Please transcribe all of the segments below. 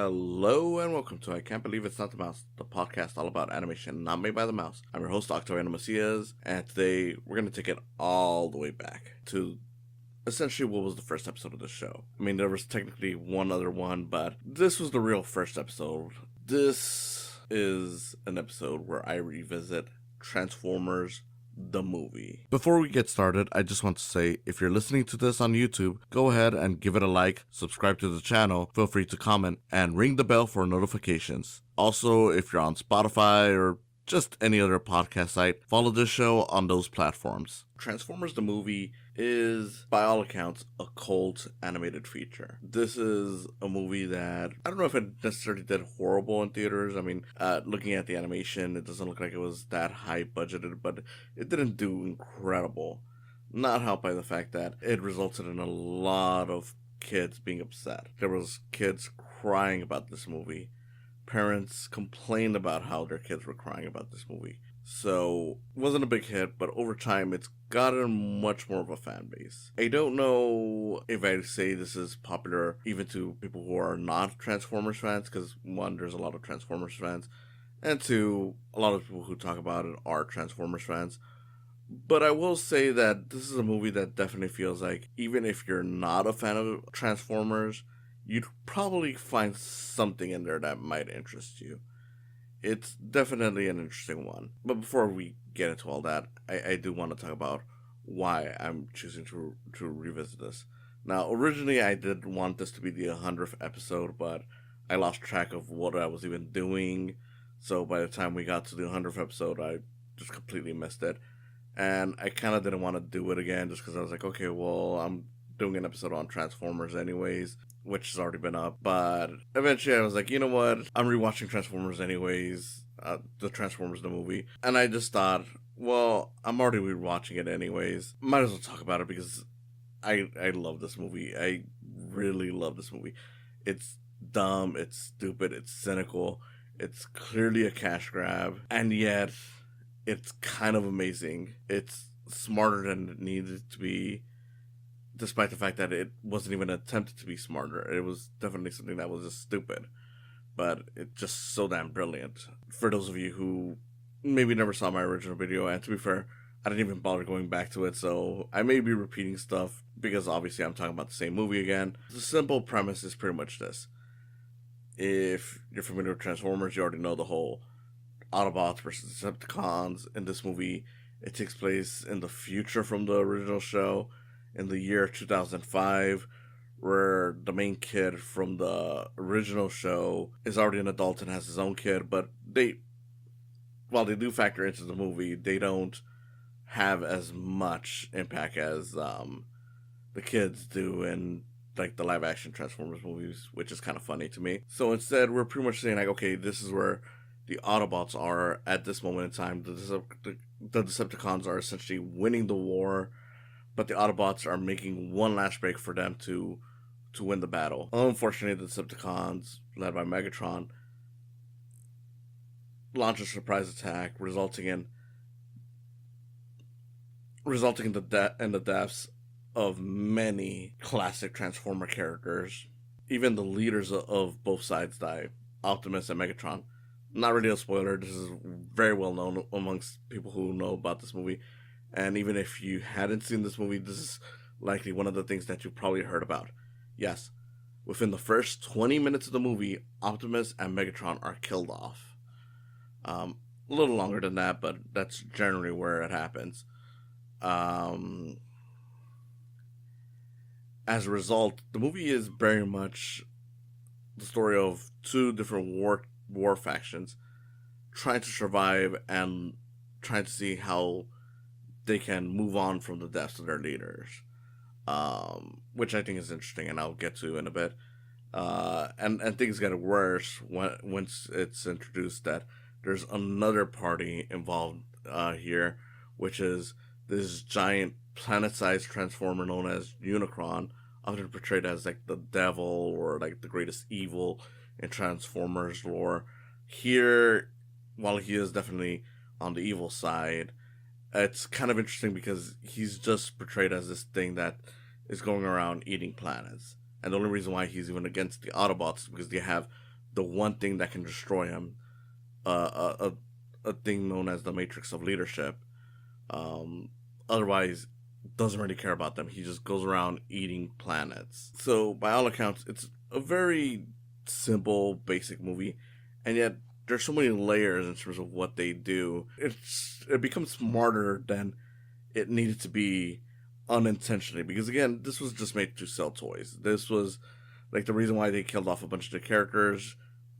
Hello and welcome to I Can't Believe It's Not the Mouse, the podcast all about animation not made by the mouse. I'm your host, Octaviano, and today we're going to take it all the way back to essentially what was the first episode of the show. I mean, there was technically one other one, but this was the real first episode. This is an episode where I revisit Transformers the movie. Before we get started, I just want to say, if you're listening to this on YouTube, go ahead and give it a like, subscribe to the channel, feel free to comment, and ring the bell for notifications. Also, if you're on Spotify or just any other podcast site, follow this show on those platforms. Transformers the movie is, by all accounts, a cult animated feature. This is a movie that, I don't know if it necessarily did horrible in theaters. I mean, looking at the animation, it doesn't look like it was that high budgeted, but it didn't do incredible. Not helped by the fact that it resulted in a lot of kids being upset. There was kids crying about this movie. Parents complained about how their kids were crying about this movie. So, it wasn't a big hit, but over time, it's gotten much more of a fan base. I don't know if I'd say this is popular even to people who are not Transformers fans, because one, there's a lot of Transformers fans, and two, a lot of people who talk about it are Transformers fans. But I will say that this is a movie that definitely feels like, even if you're not a fan of Transformers, you'd probably find something in there that might interest you. It's definitely an interesting one. But before we get into all that, I do want to talk about why I'm choosing to revisit this. Now, originally I did want this to be the 100th episode, but I lost track of what I was even doing. So by the time we got to the 100th episode, I just completely missed it. And I kind of didn't want to do it again just because I was like, okay, well, I'm doing an episode on Transformers anyways, which has already been up. But eventually I was like, you know what, I'm rewatching Transformers anyways, the Transformers the movie, and I just thought, well, I'm already rewatching it anyways, might as well talk about it because I love this movie. I really love this movie. It's dumb, it's stupid, it's cynical, it's clearly a cash grab, and yet it's kind of amazing. It's smarter than it needed to be, despite the fact that it wasn't even attempted to be smarter. It was definitely something that was just stupid, but it's just so damn brilliant. For those of you who maybe never saw my original video, and to be fair, I didn't even bother going back to it, so I may be repeating stuff because obviously I'm talking about the same movie again. The simple premise is pretty much this. If you're familiar with Transformers, you already know the whole Autobots versus Decepticons. In this movie, it takes place in the future from the original show, in the year 2005, where the main kid from the original show is already an adult and has his own kid, but while they do factor into the movie, they don't have as much impact as the kids do in like the live action Transformers movies, which is kind of funny to me. So instead, we're pretty much saying like, okay, this is where the Autobots are at this moment in time. The Decepticons are essentially winning the war, but the Autobots are making one last break for them to win the battle. Unfortunately, the Decepticons, led by Megatron, launch a surprise attack, resulting in the deaths of many classic Transformer characters. Even the leaders of both sides die, Optimus and Megatron. Not really a spoiler, this is very well known amongst people who know about this movie. And even if you hadn't seen this movie, this is likely one of the things that you probably heard about. Yes, within the first 20 minutes of the movie, Optimus and Megatron are killed off. A little longer than that, but that's generally where it happens. As a result, the movie is very much the story of two different war factions trying to survive and trying to see how they can move on from the deaths of their leaders, which I think is interesting, and I'll get to in a bit. And things get worse once it's introduced that there's another party involved here, which is this giant planet-sized transformer known as Unicron, often portrayed as like the devil or like the greatest evil in Transformers lore. Here, while he is definitely on the evil side, it's kind of interesting because he's just portrayed as this thing that is going around eating planets. And the only reason why he's even against the Autobots is because they have the one thing that can destroy him, a thing known as the matrix of leadership. Um, Otherwise, doesn't really care about them. He just goes around eating planets. So by all accounts, it's a very simple, basic movie, and yet there's so many layers in terms of what they do. It becomes smarter than it needed to be unintentionally, because again, this was just made to sell toys. This was like the reason why they killed off a bunch of the characters.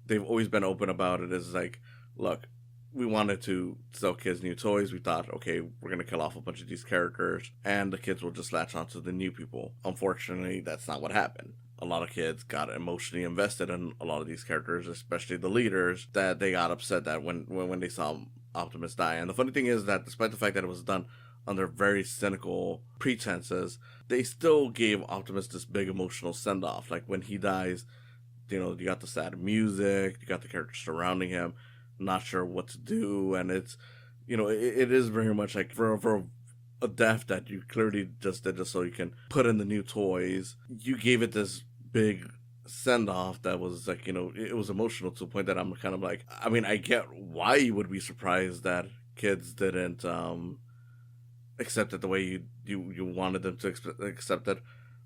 They've always been open about it. Is like, look, we wanted to sell kids new toys. We thought, okay, we're gonna kill off a bunch of these characters, and the kids will just latch onto the new people. Unfortunately, that's not what happened. A lot of kids got emotionally invested in a lot of these characters, especially the leaders, that they got upset that when they saw Optimus die. And the funny thing is that despite the fact that it was done under very cynical pretenses, they still gave Optimus this big emotional send off. Like when he dies, you got the sad music, you got the characters surrounding him, not sure what to do, and it's, it is very much like for a death that you clearly just did just so you can put in the new toys. You gave it this big send off that was like, it was emotional to the point that I'm kind of like, I mean, I get why you would be surprised that kids didn't accept it the way you wanted them to accept it,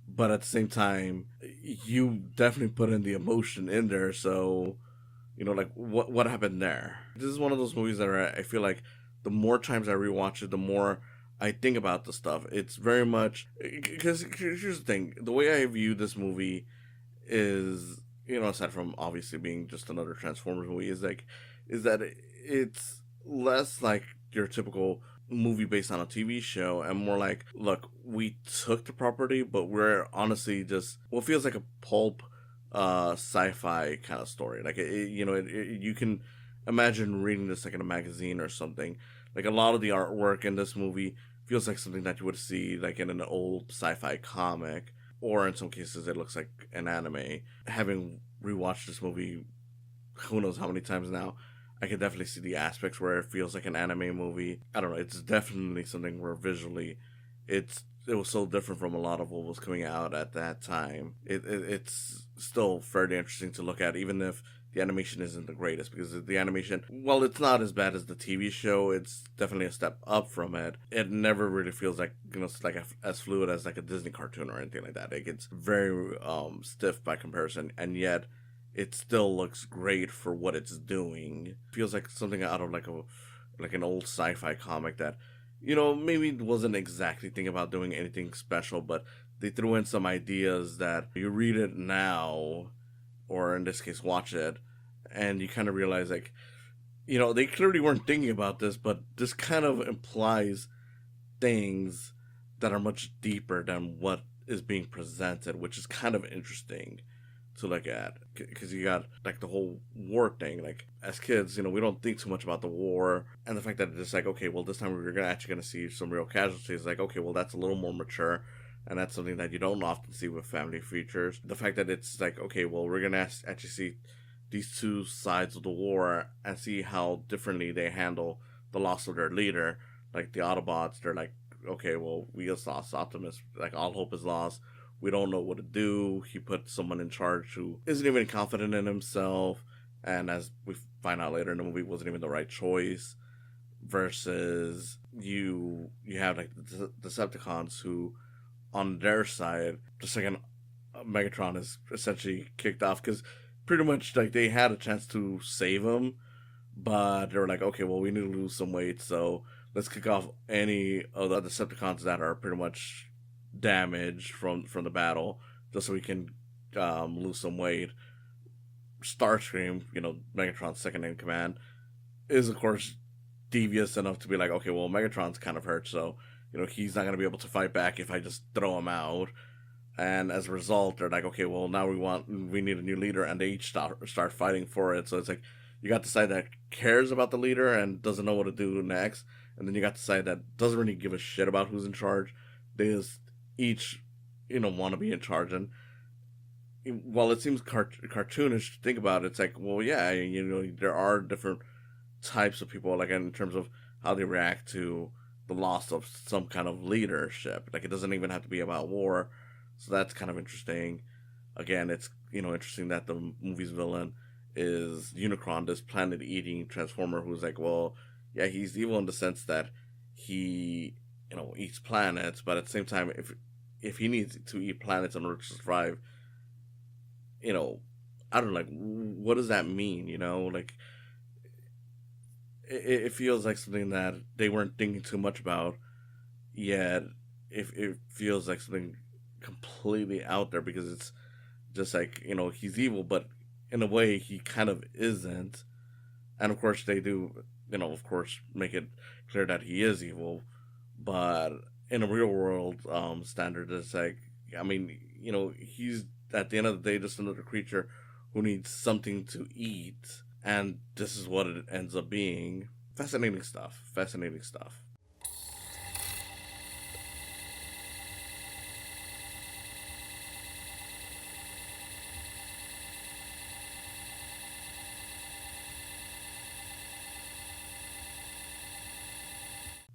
but at the same time, you definitely put in the emotion in there. So, like what happened there? This is one of those movies that I feel like the more times I rewatch it, the more I think about the stuff. It's very much because here's the thing: the way I view this movie is, aside from obviously being just another Transformers movie, is that it's less like your typical movie based on a TV show and more like, look, we took the property, but we're honestly just what feels like a pulp sci-fi kind of story. Like you can imagine reading this like in a magazine or something. Like a lot of the artwork in this movie feels like something that you would see like in an old sci-fi comic, or in some cases it looks like an anime. Having rewatched this movie who knows how many times now, I can definitely see the aspects where it feels like an anime movie. I don't know, it's definitely something where visually it was so different from a lot of what was coming out at that time. It's still fairly interesting to look at, even if the animation isn't the greatest, because the animation, while it's not as bad as the TV show, it's definitely a step up from it. It never really feels like, it's like as fluid as like a Disney cartoon or anything like that. Like it's very stiff by comparison, and yet it still looks great for what it's doing. It feels like something out of like an old sci-fi comic that, maybe wasn't exactly thinking about doing anything special, but they threw in some ideas that you read it now, or in this case, watch it, and you kind of realize like, they clearly weren't thinking about this, but this kind of implies things that are much deeper than what is being presented, which is kind of interesting to look at, because you got like the whole war thing. Like as kids, we don't think too much about the war, and the fact that it's like, okay, well this time we're gonna see some real casualties. Like, okay, well that's a little more mature, and that's something that you don't often see with family features. The fact that it's like, okay, well we're gonna actually see these two sides of the war and see how differently they handle the loss of their leader. Like the Autobots, they're like, okay, well we just lost Optimus, like all hope is lost. We don't know what to do. He put someone in charge who isn't even confident in himself, and as we find out later in the movie, wasn't even the right choice. Versus you have like the Decepticons who, on their side, the second Megatron is essentially kicked off, because pretty much like they had a chance to save him, but they were like, okay, well we need to lose some weight, so let's kick off any of the Decepticons that are pretty much damage from the battle, just so we can lose some weight. Starscream, Megatron's second in command, is of course devious enough to be like, okay, well Megatron's kind of hurt, so he's not going to be able to fight back if I just throw him out. And as a result, they're like, okay, well now we need a new leader, and they each start fighting for it. So it's like you got the side that cares about the leader and doesn't know what to do next, and then you got the side that doesn't really give a shit about who's in charge. They just each want to be in charge. And while it seems cartoonish to think about it, it's like, well yeah, there are different types of people, like in terms of how they react to the loss of some kind of leadership. Like it doesn't even have to be about war. So that's kind of interesting. Again, it's interesting that the movie's villain is Unicron, this planet-eating transformer who's like, well, yeah, he's evil in the sense that he, eats planets, but at the same time, if he needs to eat planets in order to survive, you know, I don't know, like, what does that mean? Like, it feels like something that they weren't thinking too much about, yet it feels like something completely out there because it's just like, he's evil, but in a way he kind of isn't. And of course they do, of course make it clear that he is evil, but in a real world standard, it's like, I mean, he's at the end of the day just another creature who needs something to eat, and this is what it ends up being. Fascinating stuff. Fascinating stuff.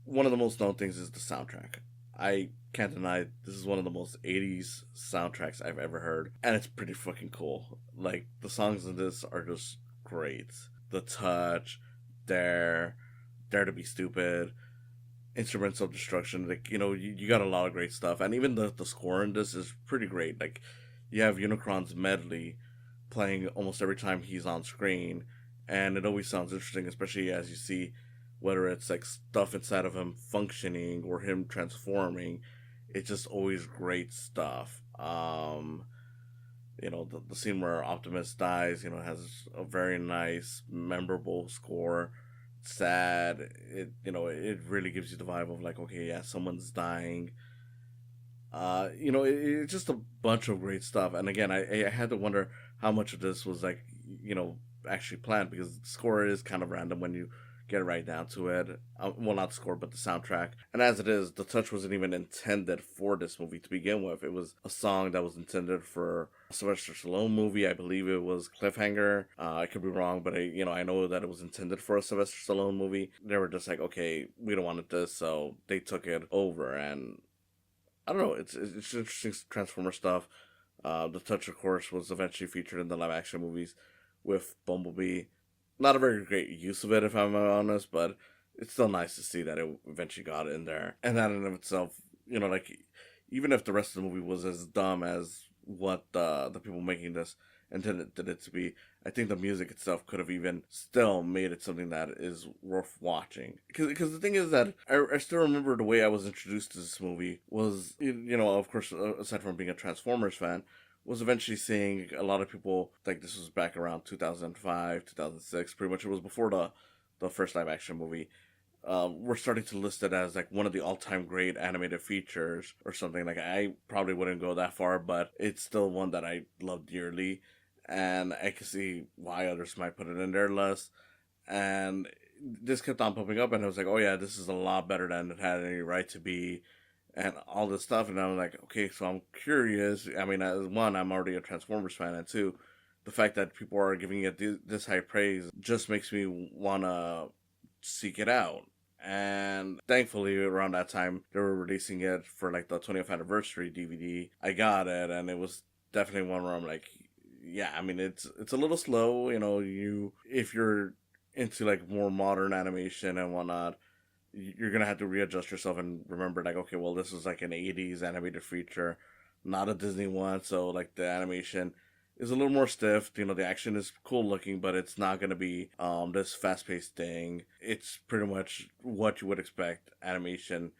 One of the most known things is the soundtrack. I can't deny this is one of the most 80s soundtracks I've ever heard, and it's pretty fucking cool. Like, the songs in this are just great. The Touch, Dare, Dare to Be Stupid, Instruments of Destruction. Like, you got a lot of great stuff, and even the score in this is pretty great. Like, you have Unicron's medley playing almost every time he's on screen, and it always sounds interesting, especially as you see whether it's like stuff inside of him functioning or him transforming. It's just always great stuff. The scene where Optimus dies, has a very nice, memorable score. Sad. It really gives you the vibe of like, okay, yeah, someone's dying. It's just a bunch of great stuff. And again, I had to wonder how much of this was like, actually planned, because the score is kind of random when you get right down to it. Well, not the score, but the soundtrack. And as it is, The Touch wasn't even intended for this movie to begin with. It was a song that was intended for a Sylvester Stallone movie. I believe it was Cliffhanger. I could be wrong, but I know that it was intended for a Sylvester Stallone movie. They were just like, okay, we don't want this, so they took it over. And I don't know, it's interesting Transformer stuff. The Touch, of course, was eventually featured in the live action movies with Bumblebee. Not a very great use of it, if I'm honest, but it's still nice to see that it eventually got in there. And that in and of itself, like, even if the rest of the movie was as dumb as what the people making this intended it to be, I think the music itself could have even still made it something that is worth watching. Because the thing is that I still remember the way I was introduced to this movie was, of course, aside from being a Transformers fan, was eventually seeing a lot of people, like, this was back around 2005, 2006, pretty much. It was before the first live action movie. We're starting to list it as like one of the all-time great animated features or something. Like, I probably wouldn't go that far, but it's still one that I love dearly, and I can see why others might put it in their list. And this kept on popping up, and I was like, oh yeah, this is a lot better than it had any right to be, and all this stuff. And I'm like, okay, so I'm curious. I mean, as one, I'm already a Transformers fan, and two, the fact that people are giving it this high praise just makes me want to seek it out. And thankfully, around that time, they were releasing it for like the 20th anniversary DVD. I got it, and it was definitely one where I'm like, yeah, I mean, it's a little slow, if you're into like more modern animation and whatnot, you're gonna have to readjust yourself and remember, like, okay, well, this is like an 80s animated feature, not a Disney one, so like the animation is a little more stiff. The action is cool looking, but it's not gonna be this fast paced thing. It's pretty much what you would expect action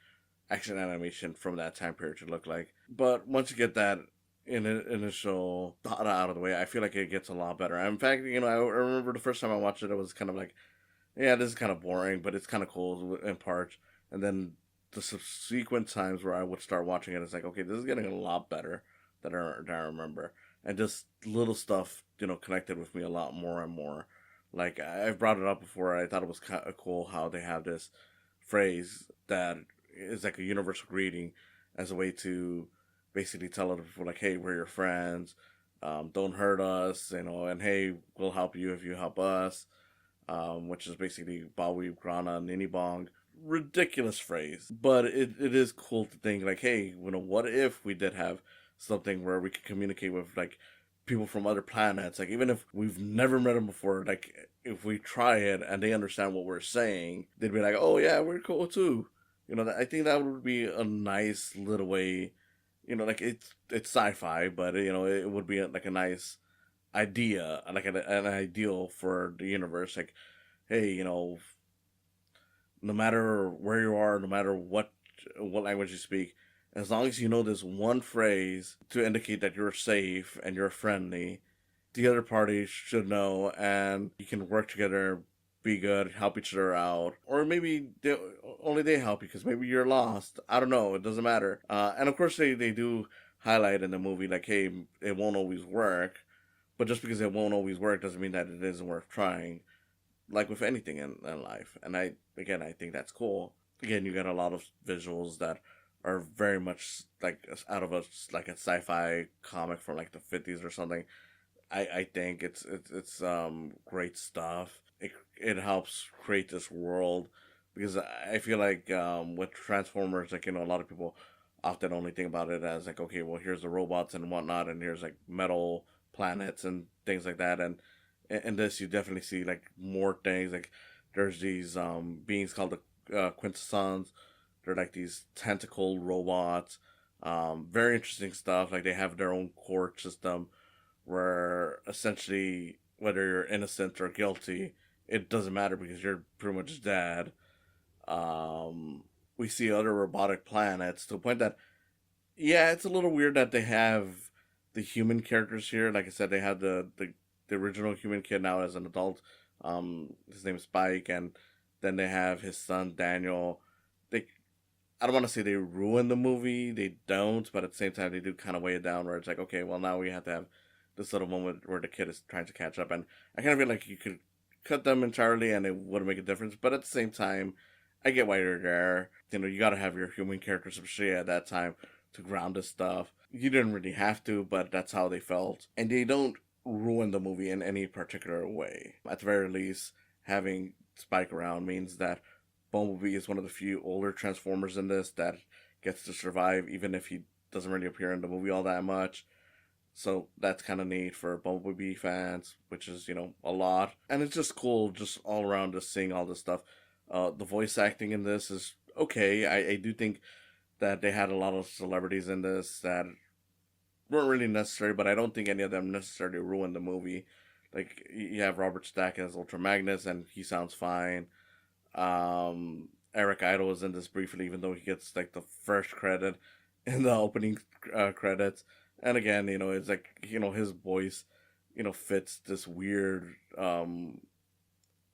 animation from that time period to look like. But once you get that initial thought out of the way, I feel like it gets a lot better. In fact, I remember the first time I watched it, it was kind of like, yeah, this is kind of boring, but it's kind of cool in parts. And then the subsequent times where I would start watching it, it's like, okay, this is getting a lot better than I remember. And just little stuff, connected with me a lot more and more. Like, I've brought it up before. I thought it was kind of cool how they have this phrase that is like a universal greeting as a way to basically tell other people, like, hey, we're your friends. Don't hurt us, and hey, we'll help you if you help us. Which is basically Bawi Grana Nini Bong. Ridiculous phrase, but it is cool to think, like, hey, what if we did have something where we could communicate with, like, people from other planets, like even if we've never met them before, like if we try it and they understand what we're saying, they'd be like, "Oh yeah, we're cool too." I think that would be a nice little way. Like it's sci-fi, but it would be like a nice idea, like an ideal for the universe. Like, hey, no matter where you are, no matter what language you speak, as long as you know this one phrase to indicate that you're safe and you're friendly, the other party should know, and you can work together, be good, help each other out, or maybe only they help you because maybe you're lost. I don't know. It doesn't matter. And of course, they do highlight in the movie like, hey, it won't always work, but just because it won't always work doesn't mean that it isn't worth trying. Like with anything in life, and I think that's cool. Again, you get a lot of visuals that are very much like out of a sci-fi comic from like the 50s or something. I think it's great stuff. It helps create this world because I feel like with Transformers, like a lot of people often only think about it as like, okay, well, here's the robots and whatnot, and here's like metal planets and things like that, and in this you definitely see like more things. Like there's these beings called the quintessons. They're like these tentacle robots. Very interesting stuff. Like they have their own court system where essentially whether you're innocent or guilty, it doesn't matter because you're pretty much dead. We see other robotic planets to the point that, yeah, it's a little weird that they have the human characters here. Like I said, they have the original human kid now as an adult. His name is Spike, and then they have his son Daniel. They, I don't want to say they ruin the movie. They don't, but at the same time, they do kind of weigh it down. Where it's like, okay, well now we have to have this little moment where the kid is trying to catch up, and I kind of feel like you could cut them entirely and it wouldn't make a difference. But at the same time, I get why you're there. You got to have your human characters, especially at that time, to ground this stuff. You didn't really have to, but that's how they felt, and they don't ruin the movie in any particular way. At the very least, having Spike around means that Bumblebee is one of the few older Transformers in this that gets to survive, even if he doesn't really appear in the movie all that much. So that's kind of neat for Bumblebee fans, which is, a lot. And it's just cool, just all around, just seeing all this stuff. The voice acting in this is okay. I do think that they had a lot of celebrities in this that weren't really necessary, but I don't think any of them necessarily ruined the movie. Like, you have Robert Stack as Ultra Magnus, and he sounds fine. Eric Idle is in this briefly, even though he gets like the first credit in the opening credits. And again, it's like his voice, fits this weird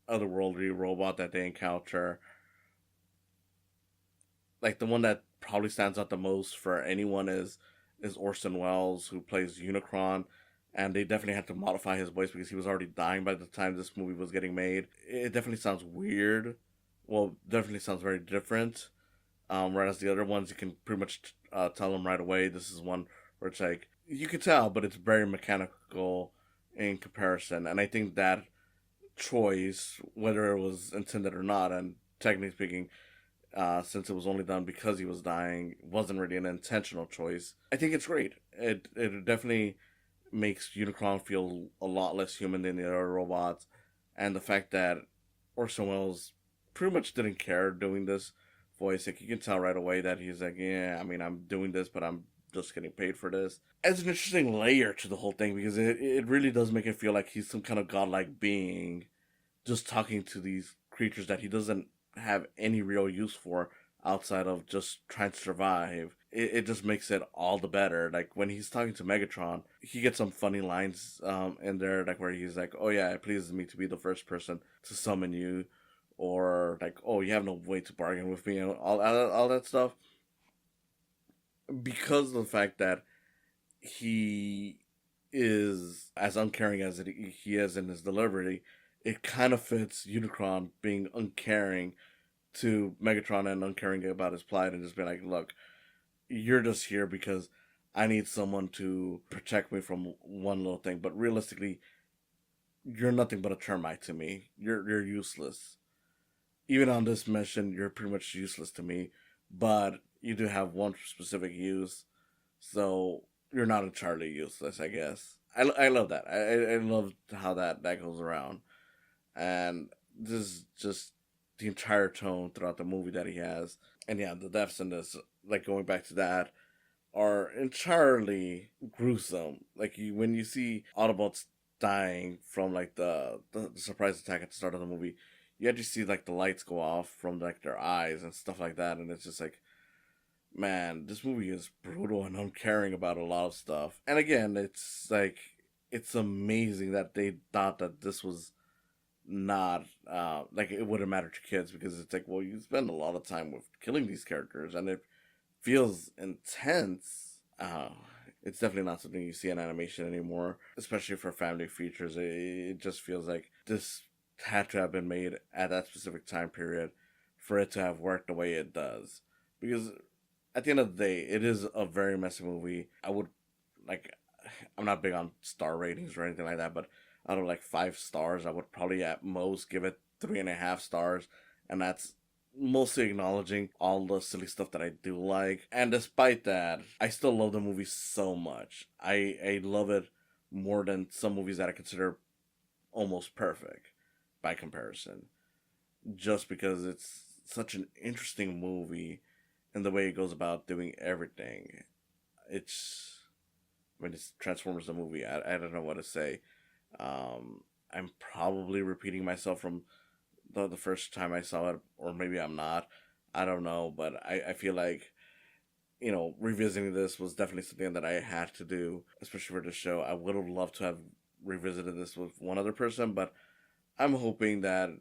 otherworldly robot that they encounter. Like the one that probably stands out the most for anyone is Orson Welles, who plays Unicron, and they definitely had to modify his voice because he was already dying by the time this movie was getting made. It definitely sounds weird. Well, definitely sounds very different. Whereas the other ones, you can pretty much tell them right away. This is one where it's like, you can tell, but it's very mechanical in comparison. And I think that choice, whether it was intended or not, and technically speaking, since it was only done because he was dying, wasn't really an intentional choice. I think it's great. It definitely makes Unicron feel a lot less human than the other robots, and the fact that Orson Welles pretty much didn't care doing this voice. Like, you can tell right away that he's like, yeah, I mean, I'm doing this, but I'm just getting paid for this. It's an interesting layer to the whole thing because it really does make it feel like he's some kind of godlike being just talking to these creatures that he doesn't have any real use for outside of just trying to survive. It just makes it all the better. Like when he's talking to Megatron, he gets some funny lines in there, like where he's like, "Oh yeah, it pleases me to be the first person to summon you," or like, "Oh, you have no way to bargain with me," and all that stuff. Because of the fact that he is as uncaring as he is in his delivery, it kind of fits Unicron being uncaring to Megatron and uncaring about his plight and just being like, look, you're just here because I need someone to protect me from one little thing, but realistically, you're nothing but a termite to me. You're useless. Even on this mission, you're pretty much useless to me, but you do have one specific use, so you're not entirely useless, I guess. I love that. I love how that goes around, and this is just the entire tone throughout the movie that he has, and yeah, the deaths in this, like going back to that, are entirely gruesome. Like when you see Autobots dying from like the surprise attack at the start of the movie, you actually see like the lights go off from like their eyes and stuff like that, and it's just like, man, this movie is brutal and uncaring about a lot of stuff. And again, it's like, it's amazing that they thought that this was not like it wouldn't matter to kids, because it's like, well, you spend a lot of time with killing these characters and it feels intense. It's definitely not something you see in animation anymore, especially for family features. It just feels like this had to have been made at that specific time period for it to have worked the way it does. Because at the end of the day, it is a very messy movie. I would, like, I'm not big on star ratings or anything like that, but out of like 5 stars, I would probably at most give it 3.5 stars, and that's mostly acknowledging all the silly stuff that I do like. And despite that, I still love the movie so much. I love it more than some movies that I consider almost perfect by comparison, just because it's such an interesting movie and the way it goes about doing everything. It's Transformers the movie. I don't know what to say. I'm probably repeating myself from the first time I saw it, or maybe I'm not. I don't know, but I feel like, revisiting this was definitely something that I had to do, especially for the show. I would have loved to have revisited this with one other person, but I'm hoping that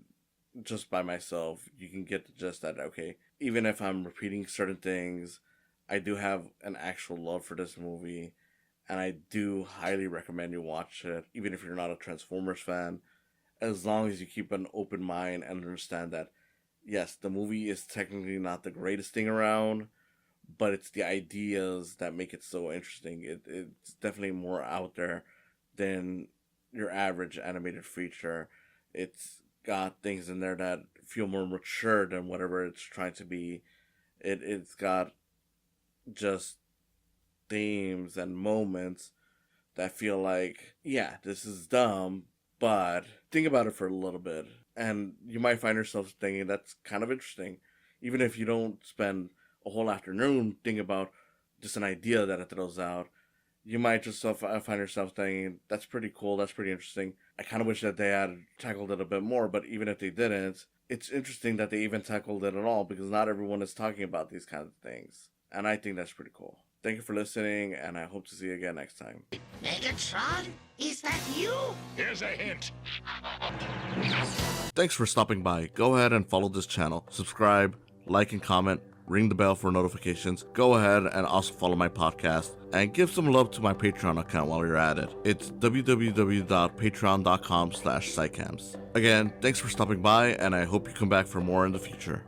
just by myself, you can get the gist that, okay, even if I'm repeating certain things, I do have an actual love for this movie, and I do highly recommend you watch it, even if you're not a Transformers fan, as long as you keep an open mind and understand that, yes, the movie is technically not the greatest thing around, but it's the ideas that make it so interesting. It's definitely more out there than your average animated feature. It's got things in there that feel more mature than whatever it's trying to be. It's got just themes and moments that feel like, yeah, this is dumb, but think about it for a little bit, and you might find yourself thinking that's kind of interesting, even if you don't spend a whole afternoon thinking about just an idea that it throws out. You might just find yourself thinking, that's pretty cool, that's pretty interesting. I kind of wish that they had tackled it a bit more, but even if they didn't, it's interesting that they even tackled it at all, because not everyone is talking about these kinds of things. And I think that's pretty cool. Thank you for listening, and I hope to see you again next time. Megatron? Is that you? Here's a hint. Thanks for stopping by. Go ahead and follow this channel. Subscribe, like, and comment. Ring the bell for notifications. Go ahead and also follow my podcast, and give some love to my Patreon account while you're at it. It's www.patreon.com/saicams. Again, thanks for stopping by, and I hope you come back for more in the future.